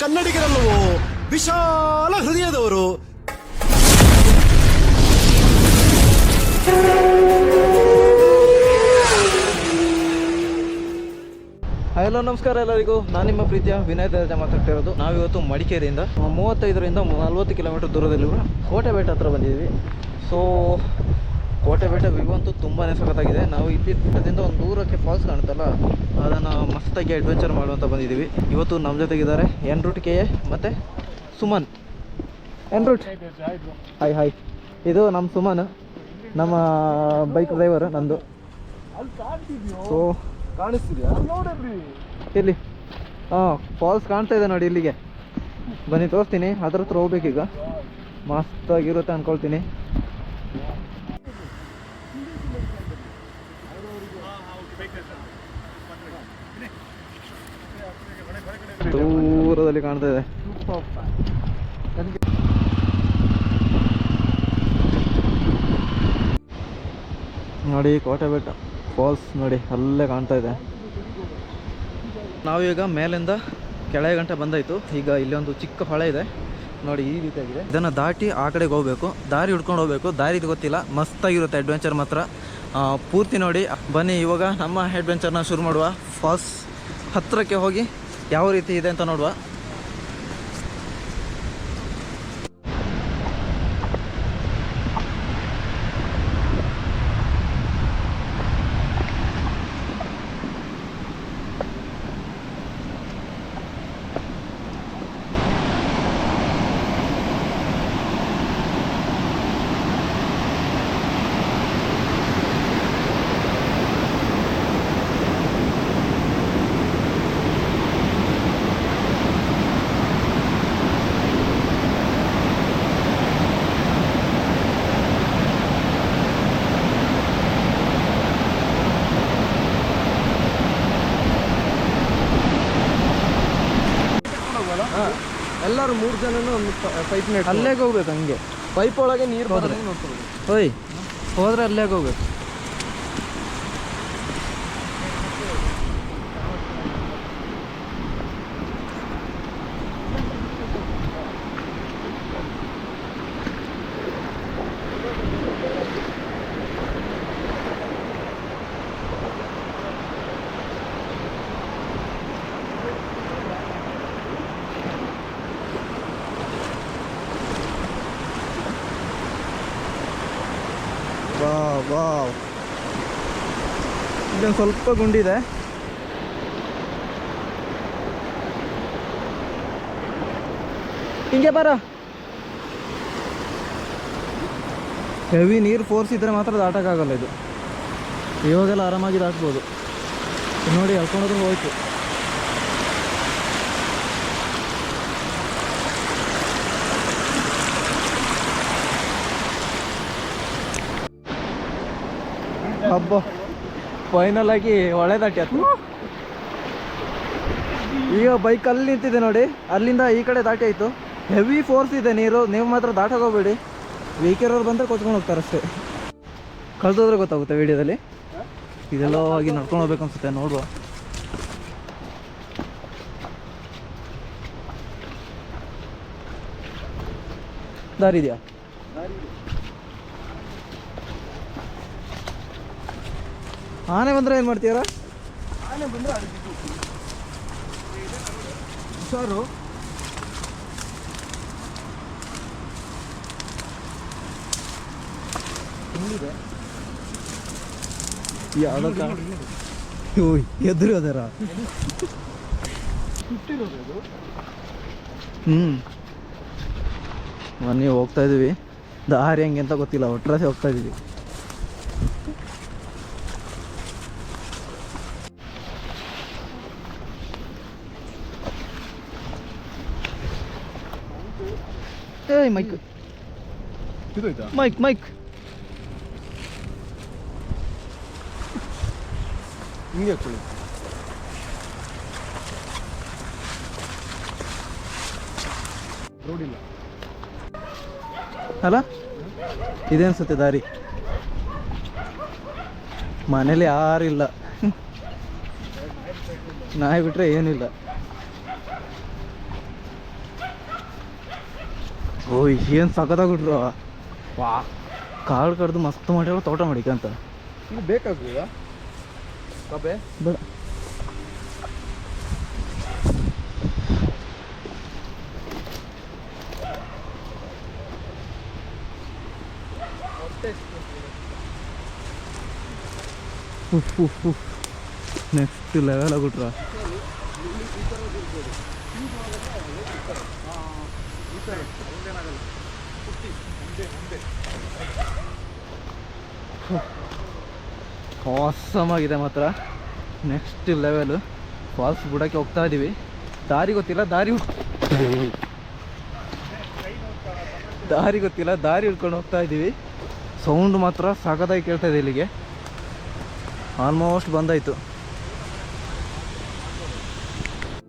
ಕನ್ನಡಿಗರಲ್ಲವೋ ವಿಶಾಲ ಹೃದಯದವರು. ಹಲೋ ನಮಸ್ಕಾರ ಎಲ್ಲರಿಗೂ. ನಾನು ನಿಮ್ಮ ಪ್ರೀತಿಯ ವಿನಯ್ ದೇವರಾಜ ಮಾತಾಡ್ತಾ ಇರೋದು. ನಾವಿವತ್ತು ಮಡಿಕೇರಿಯಿಂದ 35ರಿಂದ 40 ಕಿಲೋಮೀಟರ್ ದೂರದಲ್ಲಿರುವ ಕೋಟೆಬೆಟ್ಟ ಹತ್ರ ಬಂದಿದ್ದೀವಿ. ಸೊ ಕೋಟೆಬೆಟ್ಟ ವ್ಯೂ ಅಂತೂ ತುಂಬಾ ಸಖತ್ತಾಗಿದೆ. ನಾವು ಇದರಿಂದ ಒಂದು ದೂರಕ್ಕೆ ಫಾಲ್ಸ್ ಕಾಣುತ್ತಲ್ಲ, ಅದನ್ನು ಮಸ್ತಾಗಿ ಅಡ್ವೆಂಚರ್ ಮಾಡುವಂತ ಬಂದಿದ್ದೀವಿ. ಇವತ್ತು ನಮ್ಮ ಜೊತೆಗಿದ್ದಾರೆ ಎನ್ ರೂಟ್ ಕೆ ಎ ಮತ್ತು Suman. N root hi hi. ಇದು ನಮ್ಮ ಸುಮನ್, ನಮ್ಮ ಬೈಕ್ ಡ್ರೈವರ್ ನಂದು. ಸೊ ಕಾಣಿಸ್ತಿದ್ಯಾ ಇಲ್ಲಿ ಫಾಲ್ಸ್ ಕಾಣ್ತಾ ಇದೆ ನೋಡಿ, ಇಲ್ಲಿಗೆ ಬನ್ನಿ ತೋರಿಸ್ತೀನಿ. ಅದ್ರ ಹತ್ರ ಹೋಗ್ಬೇಕೀಗ, ಮಸ್ತಾಗಿರುತ್ತೆ ಅಂದ್ಕೊಳ್ತೀನಿ. ದೂರದಲ್ಲಿ ಕಾಣ್ತಾ ಇದೆ ನೋಡಿ ಕೋಟೆಬೆಟ್ಟ ಫಾಲ್ಸ್. ನೋಡಿ ಅಲ್ಲೇ ಕಾಣ್ತಾ ಇದೆ. ನಾವೀಗ ಮೇಲಿಂದ ಕೆಳಗೆ ಗಂಟೆ ಬಂದಾಯಿತು. ಈಗ ಇಲ್ಲಿ ಒಂದು ಚಿಕ್ಕ ಹೊಳೆ ಇದೆ ನೋಡಿ, ಈ ರೀತಿಯಾಗಿದೆ. ಇದನ್ನು ದಾಟಿ ಆ ಕಡೆಗೆ ಹೋಗಬೇಕು, ದಾರಿ ಹಿಡ್ಕೊಂಡು ಹೋಗಬೇಕು. ದಾರಿ ಗೊತ್ತಿಲ್ಲ, ಮಸ್ತಾಗಿರುತ್ತೆ ಅಡ್ವೆಂಚರ್ ಮಾತ್ರ. ಪೂರ್ತಿ ನೋಡಿ. ಬನ್ನಿ ಇವಾಗ ನಮ್ಮ ಅಡ್ವೆಂಚರ್ನ ಶುರು ಮಾಡುವ. ಫಾಲ್ಸ್ ಹತ್ತಿರಕ್ಕೆ ಹೋಗಿ ಯಾವ ರೀತಿ ಇದೆ ಅಂತ ನೋಡುವ. ಎಲ್ಲರೂ 3 ಜನನು ಒಂದು ಪೈಪ್ ನೆಟ್ ಅಲ್ಲೇಗೆ ಹೋಗ್ಬೇಕು. ಹಂಗೆ ಪೈಪ್ ಒಳಗೆ ನೀರು ಹೋದ್ರೆ ಹೋಯ್ ಹೋದ್ರೆ ಅಲ್ಲೇಗೆ ಹೋಗ್ಬೇಕು. ವಾವ್, ಇಲ್ಲೊಂದು ಸ್ವಲ್ಪ ಗುಂಡಿದೆ. ಹಿಂಗೆ ಬರ. ಹೆವಿ ನೀರು ಫೋರ್ಸ್ ಇದ್ದರೆ ಮಾತ್ರ ದಾಟಕ್ಕಾಗಲ್ಲ ಇದು. ಇವಾಗೆಲ್ಲ ಆರಾಮಾಗಿ ದಾಟ್ಬೋದು. ನೋಡಿ ಎಳ್ಕೊಂಡೋದ್ರೂ ಹೋಯ್ತು. ಹಬ್ಬ ಫೈನಲ್ ಆಗಿ ಹೊಳೆ ದಾಟಿ ಆಯ್ತು. ಈಗ ಬೈಕ್ ಅಲ್ಲಿ ನಿಂತಿದೆ ನೋಡಿ, ಅಲ್ಲಿಂದ ಈ ಕಡೆ ದಾಟಿ ಆಯಿತು. ಹೆವಿ ಫೋರ್ಸ್ ಇದೆ ನೀರು, ನೀವು ಮಾತ್ರ ದಾಟೋಗೋಗ್ಬೇಡಿ. ವೆಹಿಕಲ್ ಅವ್ರು ಬಂದರೆ ಕೊಚ್ಕೊಂಡು ಹೋಗ್ತಾರೆ ಅಷ್ಟೇ. ಕಳೆದೋದ್ರೆ ಗೊತ್ತಾಗುತ್ತೆ ವಿಡಿಯೋದಲ್ಲಿ. ಇದೆಲ್ಲ ಆಗಿ ನಡ್ಕೊಂಡು ಹೋಗ್ಬೇಕು ಅನ್ಸುತ್ತೆ, ನೋಡುವ. ದಾರಿ ಇದೆಯಾ? ಆನೆ ಬಂದರೆ ಏನು ಮಾಡ್ತೀರಾ? ಆನೆ ಬಂದರೆ ಹುಷಾರು. ಹೆಂಗಿದೆ ಯಾವುದಕ್ಕ ಎದುರು ಅದರ ಬನ್ನಿ ಹೋಗ್ತಾ ಇದೀವಿ. ದಾರಿ ಹೆಂಗೆ ಅಂತ ಗೊತ್ತಿಲ್ಲ, ಒಟ್ರಾಸಿ ಹೋಗ್ತಾ ಇದೀವಿ. ಏಯ್ ಮೈಕ್ ಮೈಕ್ ಮೈಕ್ ಹಿಂಗೆ ಹಾಕೊಳ್ಳಿ. ರೋಡ್ ಇಲ್ಲ ಅಲ್ಲ, ಇದೆ ಅನ್ಸುತ್ತೆ ದಾರಿ. ಮನೇಲಿ ಯಾರಿಲ್ಲ, ನಾಯಿ ಬಿಟ್ರೆ ಏನಿಲ್ಲ. ಓಯ್ ಏನು ಸಖತ್ತಾಗ್ಬಿಟ್ರು. ವಾ ಕಾಳು ಕಡ್ದು ಮಸ್ತ್ ಮಾಡ್ಯಾರ ತೋಟ ಮಾಡಿಕಂತ. ಇದು ಬೇಕಾಗ್ಬೋದಾ ಕಬೆ? ಬೇಡ. Next level ಆಗ್ಬಿಟ್ರ. ಆಸಮ್ ಆಗಿದೆ ಮಾತ್ರ. Next level. ಫಾಲ್ಸ್ ಬಿಡೋಕ್ಕೆ ಹೋಗ್ತಾ ಇದ್ದೀವಿ. ದಾರಿ ಗೊತ್ತಿಲ್ಲ, ದಾರಿ ಗೊತ್ತಿಲ್ಲ, ದಾರಿ ಹಿಡ್ಕೊಂಡು ಹೋಗ್ತಾ ಇದ್ದೀವಿ. ಸೌಂಡ್ ಮಾತ್ರ ಸಖತ್ತಾಗಿ ಕೇಳ್ತಾ ಇದೆ. ಇಲ್ಲಿಗೆ ಆಲ್ಮೋಸ್ಟ್ ಬಂದಾಯಿತು.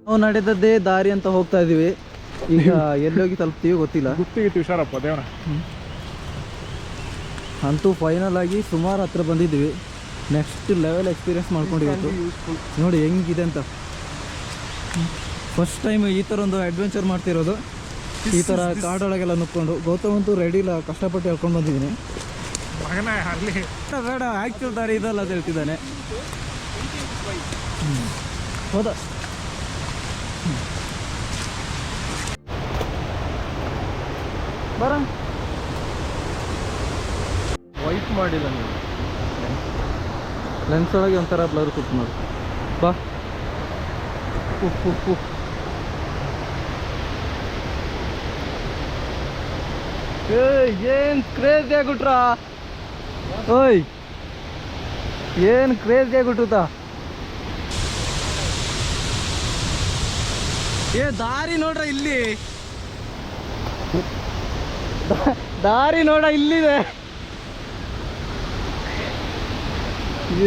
ನಾವು ನಡೆದದ್ದೇ ದಾರಿ ಅಂತ ಹೋಗ್ತಾ ಇದ್ದೀವಿ. ಈಗ ಎಲ್ಲೋಗಿ ತಲುಪ್ತೀವಿ ಗೊತ್ತಿಲ್ಲ. ಗುತ್ತಿಗೆ ಹುಷಾರಪ್ಪ ದೇವನ. ಅಂತೂ ಫೈನಲ್ ಆಗಿ ಸುಮಾರು ಹತ್ರ ಬಂದಿದ್ದೀವಿ. ನೆಕ್ಸ್ಟ್ ಲೆವೆಲ್ ಎಕ್ಸ್ಪೀರಿಯನ್ಸ್ ಮಾಡ್ಕೊಂಡಿತ್ತು. ನೋಡಿ ಹೆಂಗಿದೆ ಅಂತ. ಫಸ್ಟ್ ಟೈಮ್ ಈ ಥರ ಒಂದು ಅಡ್ವೆಂಚರ್ ಮಾಡ್ತಿರೋದು. ಈ ಥರ ಕಾಡೊಳಗೆಲ್ಲ ನುಕ್ಕೊಂಡು. ಗೌತಮ್ ಅಂತೂ ರೆಡಿ ಇಲ್ಲ, ಕಷ್ಟಪಟ್ಟು ಹೇಳ್ಕೊಂಡು ಬಂದಿದ್ದೀನಿ. ಬೇಡ ಆ್ಯಕ್ಚುಲ್ ದಾರಿ ಇದಲ್ಲ ಅಂತ ಹೇಳ್ತಿದ್ದಾನೆ. ಹೌದಾ? ಬರ ವೈಟ್ ಮಾಡಿಲ್ಲ ನೀವು. ಲೆನ್ಸ್ ಒಳಗೆ ಒಂಥರ ಬ್ಲರ್ ಕೂತ್ ನೋಡಿ. ಬಾ. ಏನು ಕ್ರೇಜಿ ಆಗ್ಬಿಟ್ರ. ಓಯ್ ಏನು ಕ್ರೇಜಿ ಆಗ್ಬಿಟ್ರುತ್ತಾ. ದಾರಿ ನೋಡ್ರ ಇಲ್ಲಿ. ದಾರಿ ನೋಡ ಇಲ್ಲಿದೆ.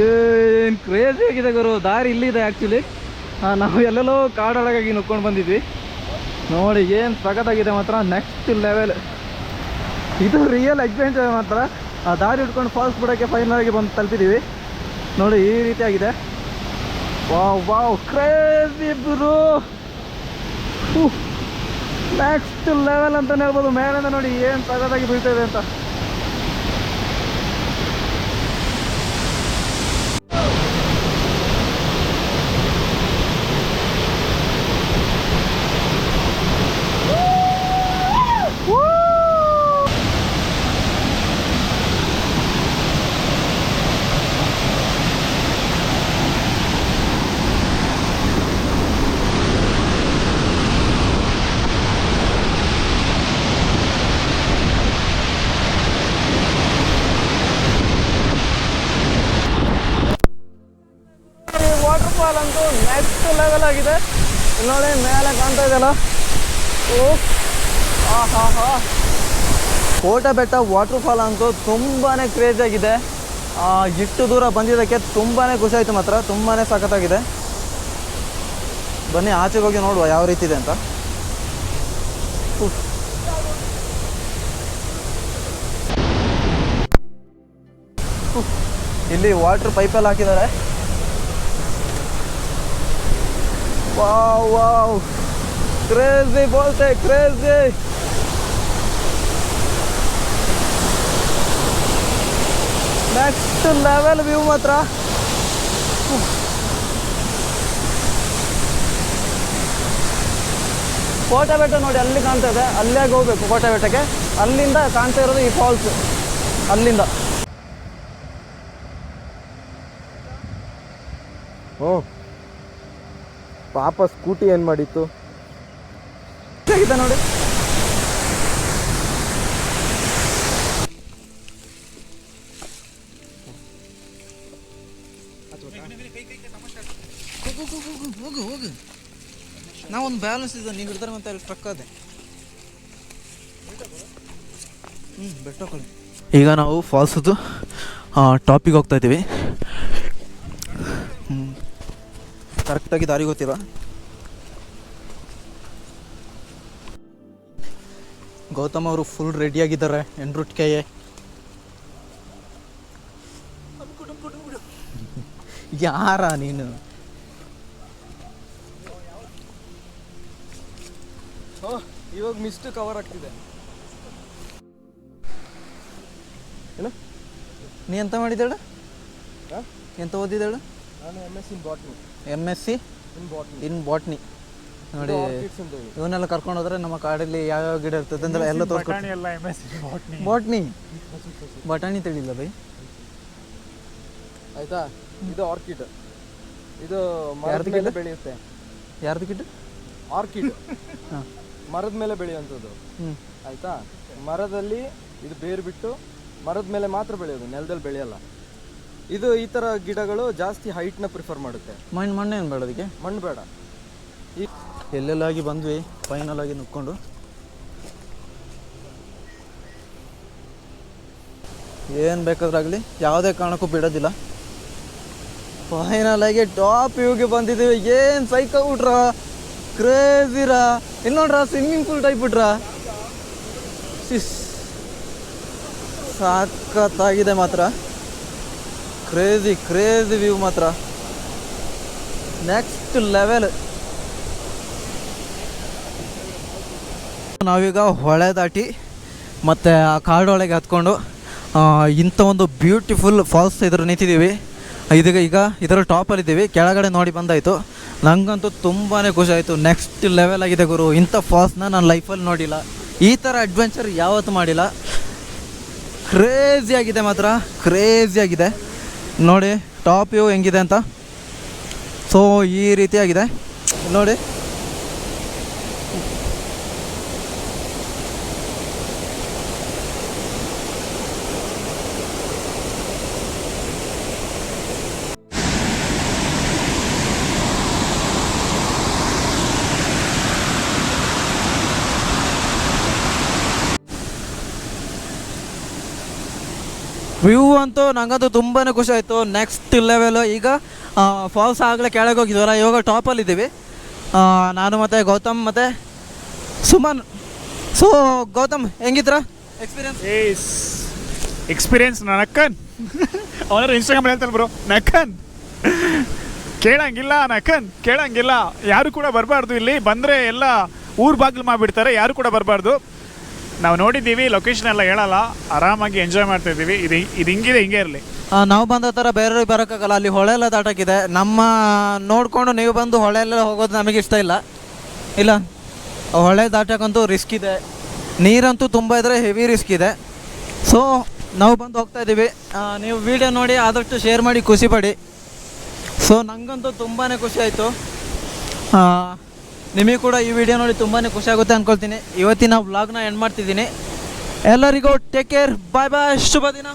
ಏನು ಕ್ರೇಜಿ ಆಗಿದೆ ಗುರು. ದಾರಿ ಇಲ್ಲಿದೆ ಆ್ಯಕ್ಚುಲಿ. ನಾವು ಎಲ್ಲೆಲ್ಲೋ ಕಾಡೊಳಗಾಗಿ ನುಕ್ಕೊಂಡು ಬಂದಿದ್ವಿ. ನೋಡಿ ಏನು ಸಖತ್ತಾಗಿದೆ ಮಾತ್ರ. Next level. ಇದು ರಿಯಲ್ ಅಡ್ವೆಂಚರ್ ಮಾತ್ರ. ಆ ದಾರಿ ಹಿಡ್ಕೊಂಡು ಫಾಲ್ಸ್ ಬಿಡೋಕ್ಕೆ ಫೈನಲ್ ಆಗಿ ಬಂದು ತಲುಪಿದ್ದೀವಿ. ನೋಡಿ ಈ ರೀತಿಯಾಗಿದೆ. ವಾವ್ ವಾವ್ ಕ್ರೇಜಿ ಗುರು. ನೆಕ್ಸ್ಟ್ ಲೆವೆಲ್ ಅಂತಲೇ ಹೇಳ್ಬೋದು. ಮೇಲಿಂದ ನೋಡಿ ಏನು ಸಖತ್ತಾಗಿ ಬೀಳ್ತಾ ಇದೆ ಅಂತ. ವಾಟರ್ ಫಾಲ್ ಅಂತೂ ನೆಕ್ಸ್ಟ್ ಲೆವೆಲ್ ಆಗಿದೆ. ನೋಡಿ ಮೇಲೆ ಕಾಣ್ತಾ ಇದೆಯಲ್ಲ. ಓಹ್ ಹಾ ಕೋಟೆ ಬೆಟ್ಟ ವಾಟರ್ ಫಾಲ್ ಅಂತೂ ತುಂಬಾ ಕ್ರೇಜ್ ಆಗಿದೆ. ಇಷ್ಟು ದೂರ ಬಂದಿದ್ದಕ್ಕೆ ತುಂಬಾ ಖುಷಿ ಆಯಿತು ಮಾತ್ರ. ತುಂಬಾ ಸಖತ್ತಾಗಿದೆ. ಬನ್ನಿ ಆಚೆಗೆ ಹೋಗಿ ನೋಡುವ ಯಾವ ರೀತಿ ಇದೆ ಅಂತ. ಇಲ್ಲಿ ವಾಟರ್ ಪೈಪಲ್ಲಿ ಹಾಕಿದ್ದಾರೆ. ವಾವ್ ವಾವ್ ಕ್ರೇಜಿ ಬೋಲ್ತೆ ಕ್ರೇಜಿ. ನೆಕ್ಸ್ಟ್ ಲೆವೆಲ್ ವ್ಯೂ ಮಾತ್ರ. ಕೋಟೆ ಬೆಟ್ಟ ನೋಡಿ ಅಲ್ಲಿ ಕಾಣ್ತಾ ಇದೆ. ಅಲ್ಲೇ ಹೋಗ್ಬೇಕು ಕೋಟೆ ಬೆಟ್ಟಕ್ಕೆ. ಅಲ್ಲಿಂದ ಕಾಣ್ತಾ ಇರೋದು ಈ ಫಾಲ್ಸ್. ಅಲ್ಲಿಂದ ಓ ಪಾಪ ಸ್ಕೂಟಿ ಏನು ಮಾಡಿತ್ತು ಇದೆ ನೋಡಿ. ಹೋಗು ನಾವೊಂದು ಬ್ಯಾಲೆನ್ಸ್ ಇದೆ. ನೀವು ಹಿಡಿದ್ರೆ ಮತ್ತೆ ಅಲ್ಲಿ ಟ್ರಕ್ ಅದೇ. ಬೆಟ್ಟಕೊಳ್ಳಿ. ಈಗ ನಾವು ಫಾಲ್ಸದು ಟಾಪಿಗೆ ಹೋಗ್ತಾ ಇದ್ದೀವಿ. ಕರೆಕ್ಟಾಗಿ ದಾರಿ ಗೊತ್ತಿಲ್ಲ. ಗೌತಮ್ ಅವರು ಫುಲ್ ರೆಡಿಯಾಗಿದ್ದಾರೆ ಎಂಡ್ರುಟ್ಕೆಗೆ. ಯಾರ ನೀನು? ಇವಾಗ ಮಿಸ್ಟ್ ಕವರ್ ಆಗ್ತಿದೆ. ಏನು ನೀ ಎಂತ ಮಾಡಿದ್ದೇಳು? ಹಾಂ, ಎಂತ ಓದಿದ್ದೇಳು? ನಾನು MSc in botany. MSc in botany. In botany. ನೋಡಿ Orchids ಅಂತ ಹೇಳಿ. ಇವನ್ನೆಲ್ಲ ಕರ್ಕೊಂಡು ಹೋದ್ರೆ ನಮ್ಮ ಕಾಡಲ್ಲಿ ಯಾವ್ಯಾವ ಗಿಡ ಇರ್ತದೆ ಅಂದ್ರೆ ಎಲ್ಲ ತೋರಿಸ್ಕೊಡ್ತೀವಿ. ಬಾಟ್ನಿ ಬಟಾಣಿ ತಿಳಿಲ್ಲ ಬೈ. ಆಯ್ತಾ, ಇದು ಆರ್ಕಿಡ್. ಇದು ಮರದ ಮೇಲೆ ಬೆಳೆಯುತ್ತೆ. ಯಾರ್ದು ಗಿಡ? ಆರ್ಕಿಡ್ ಹಾಂ, ಮರದ ಮೇಲೆ ಬೆಳೆಯುವಂಥದ್ದು. ಹ್ಞೂ. ಆಯ್ತಾ, ಮರದಲ್ಲಿ ಇದು ಬೇರು ಬಿಟ್ಟು ಮರದ ಮೇಲೆ ಮಾತ್ರ ಬೆಳೆಯೋದು, ನೆಲದಲ್ಲಿ ಬೆಳೆಯಲ್ಲ. ಇದು ಈ ಥರ ಗಿಡಗಳು ಜಾಸ್ತಿ ಹೈಟ್ನ ಪ್ರಿಫರ್ ಮಾಡುತ್ತೆ. ಮಣ್ಣೇನು ಬೇಡ ಅದಕ್ಕೆ? ಮಣ್ಣು ಬೇಡ. ಈ ಎಲ್ಲೆಲ್ಲಾಗಿ ಬಂದ್ವಿ ಫೈನಲ್ ಆಗಿ ನುಕ್ಕೊಂಡು. ಏನು ಬೇಕಾದ್ರಾಗಲಿ ಯಾವುದೇ ಕಾರಣಕ್ಕೂ ಬಿಡೋದಿಲ್ಲ. ಫೈನಲ್ ಆಗಿ ಟಾಪ್ ವ್ಯೂಗೆ ಬಂದಿದ್ದೀವಿ. ಏನು ಸೈಕ ಬಿಟ್ರ, ಕ್ರೇಜಿರಾ. ಇಲ್ಲಿ ನೋಡ್ರ ಸ್ವಿಮ್ಮಿಂಗ್ ಪೂಲ್ ಟೈಪ್ ಬಿಟ್ರ. ಸಾಕತ್ತಾಗಿದೆ ಮಾತ್ರ. ಕ್ರೇಜಿ ಕ್ರೇಜಿ ವ್ಯೂ ಮಾತ್ರ, ನೆಕ್ಸ್ಟ್ ಲೆವೆಲ್. ನಾವೀಗ ಹೊಳೆ ದಾಟಿ ಮತ್ತು ಆ ಕಾಡೊಳಗೆ ಹತ್ಕೊಂಡು ಇಂಥ ಒಂದು ಬ್ಯೂಟಿಫುಲ್ ಫಾಲ್ಸ್ ಎದುರು ನಿಂತಿದ್ದೀವಿ. ಈಗ ಇದರ ಟಾಪಲ್ಲಿದ್ದೀವಿ. ಕೆಳಗಡೆ ನೋಡಿ ಬಂದಾಯಿತು. ನನಗಂತೂ ತುಂಬಾ ಖುಷಿ ಆಯಿತು. ನೆಕ್ಸ್ಟ್ ಲೆವೆಲ್ ಆಗಿದೆ ಗುರು. ಇಂಥ ಫಾಲ್ಸ್ನ ನಾನು ಲೈಫಲ್ಲಿ ನೋಡಿಲ್ಲ. ಈ ಥರ ಅಡ್ವೆಂಚರ್ ಯಾವತ್ತೂ ಮಾಡಿಲ್ಲ. ಕ್ರೇಜಿ ಆಗಿದೆ ಮಾತ್ರ, ಕ್ರೇಜಿ ಆಗಿದೆ. ನೋಡಿ ಟಾಪ್ ವ್ಯೂ ಹೆಂಗಿದೆ ಅಂತ. ಸೊ ಈ ರೀತಿಯಾಗಿದೆ ನೋಡಿ. ವ್ಯೂ ಅಂತೂ ನನಗಂತೂ ತುಂಬಾ ಖುಷಿ ಆಯಿತು. Next level. ಈಗ ಫಾಲ್ಸ್ ಆಗಲೇ ಕೆಳಗೆ ಹೋಗಿದ್ವಲ್ಲ, ಇವಾಗ ಟಾಪಲ್ಲಿದ್ದೀವಿ ನಾನು ಮತ್ತು ಗೌತಮ್ ಮತ್ತು ಸುಮನ್. ಸೊ ಗೌತಮ್ ಹೆಂಗಿದ್ರ ಎಕ್ಸ್ಪೀರಿಯನ್ಸ್? ನಕ್ಕನ್ ಅವನಾರು ಇನ್ಸ್ಟಾಗ್ರಾಮ್ ಹೇಳ್ತಾನೆ ಬ್ರೋ, ನಕ್ಕನ್ ಕೇಳಂಗಿಲ್ಲ. ಯಾರು ಕೂಡ ಬರಬಾರ್ದು ಇಲ್ಲಿ. ಬಂದರೆ ಎಲ್ಲ ಊರು ಬಾಗಿಲು ಮಾಡಿಬಿಡ್ತಾರೆ, ಯಾರು ಕೂಡ ಬರಬಾರ್ದು. ನಾವು ನೋಡಿದ್ದೀವಿ, ಲೊಕೇಶನ್ ಎಲ್ಲ ಹೇಳಲ್ಲ, ಆರಾಮಾಗಿ ಎಂಜಾಯ್ ಮಾಡ್ತಾ ಇದ್ದೀವಿ. ಇದು ಹಿಂಗಿದೆ, ಹಿಂಗೆ ಇರಲಿ. ನಾವು ಬಂದ ಥರ ಬೇರೆಯವ್ರಿಗೆ ಬರೋಕ್ಕಾಗಲ್ಲ. ಅಲ್ಲಿ ಹೊಳೆ ಎಲ್ಲ ದಾಟಕ್ಕಿದೆ. ನಮ್ಮ ನೋಡಿಕೊಂಡು ನೀವು ಬಂದು ಹೊಳೆ ಎಲ್ಲ ಹೋಗೋದು ನಮಗೆ ಇಷ್ಟ ಇಲ್ಲ. ಹೊಳೆ ದಾಟಕ್ಕಂತೂ ರಿಸ್ಕ್ ಇದೆ. ನೀರಂತೂ ತುಂಬ ಇದ್ದರೆ ಹೆವಿ ರಿಸ್ಕ್ ಇದೆ. ಸೊ ನಾವು ಬಂದು ಹೋಗ್ತಾ ಇದ್ದೀವಿ. ನೀವು ವಿಡಿಯೋ ನೋಡಿ ಆದಷ್ಟು ಶೇರ್ ಮಾಡಿ ಖುಷಿಪಡಿ. ಸೊ ನನಗಂತೂ ತುಂಬಾ ಖುಷಿ ಆಯಿತು. ನಿಮಗೆ ಕೂಡ ಈ ವಿಡಿಯೋ ನೋಡಿ ತುಂಬಾ ಖುಷಿ ಆಗುತ್ತೆ ಅಂದ್ಕೊಳ್ತೀನಿ. ಇವತ್ತಿನ ವ್ಲಾಗ್ನ ಎಂಡ್ ಮಾಡ್ತಿದ್ದೀನಿ. ಎಲ್ಲರಿಗೂ ಟೇಕ್ ಕೇರ್, ಬಾಯ್ ಬಾಯ್, ಶುಭ ದಿನ.